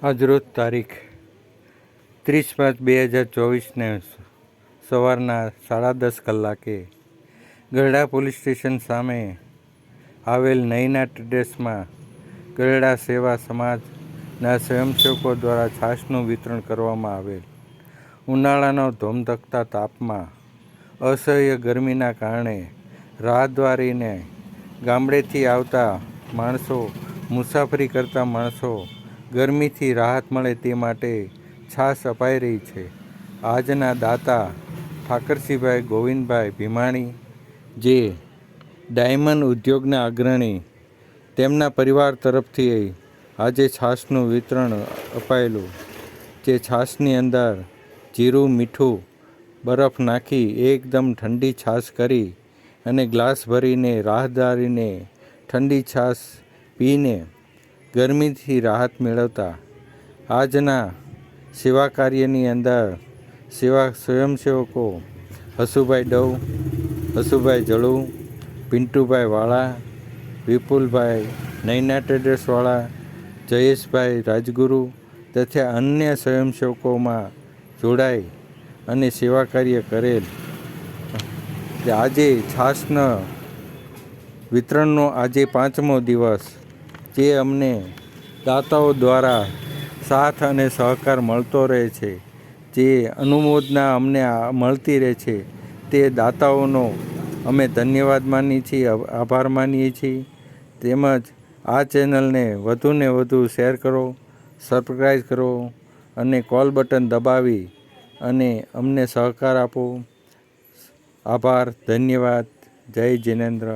આજરોજ તારીખ 30/5/2024ને સવારના 10:30 કલાકે ગરડા પોલીસ સ્ટેશન સામે આવેલ નયના ટ્રેડર્સમાં ગરડા સેવા સમાજના સ્વયંસેવકો દ્વારા છાશનું વિતરણ કરવામાં આવેલ. ઉનાળાનો ધોમધખતા તાપમાં અસહ્ય ગરમીના કારણે રાહદારીને ગામડેથી આવતા માણસો, મુસાફરી કરતા માણસો ગરમીથી રાહત મળે તે માટે છાશ અપાઈ રહી છે. આજના દાતા ઠાકરસિંહભાઈ ગોવિંદભાઈ ભીમાણી, જે ડાયમંડ ઉદ્યોગના અગ્રણી, તેમના પરિવાર તરફથી આજે છાશનું વિતરણ અપાયેલું. જે છાશની અંદર જીરું, મીઠું, બરફ નાખી એકદમ ઠંડી છાશ કરી અને ગ્લાસ ભરીને રાહદારીને ઠંડી છાશ પીને ગરમીથી રાહત મેળવતા આજના સેવા કાર્યની અંદર સ્વયંસેવકો હસુભાઈ ડવ, હસુભાઈ જળુ, પિન્ટુભાઈ વાળા, વિપુલભાઈ નયના ટ્રેડર્સવાળા, જયેશભાઈ રાજગુરુ તથા અન્ય સ્વયંસેવકોમાં જોડાઈ અને સેવા કાર્ય કરેલ. આજે છાશના વિતરણનો આજે 5મો દિવસ, જે અમને દાતાઓ દ્વારા સાથ અને સહકાર મળતો રહે છે, જે અનુમોદના અમને મળતી રહે છે, તે દાતાઓનો અમે ધન્યવાદ માનીએ છીએ, આભાર માનીએ છીએ. તેમજ આ ચેનલને વધુને વધુ શેર કરો, સબસ્ક્રાઈબ કરો અને કોલ બટન દબાવી અને અમને સહકાર આપો. આભાર, ધન્યવાદ. જય જિનેન્દ્ર.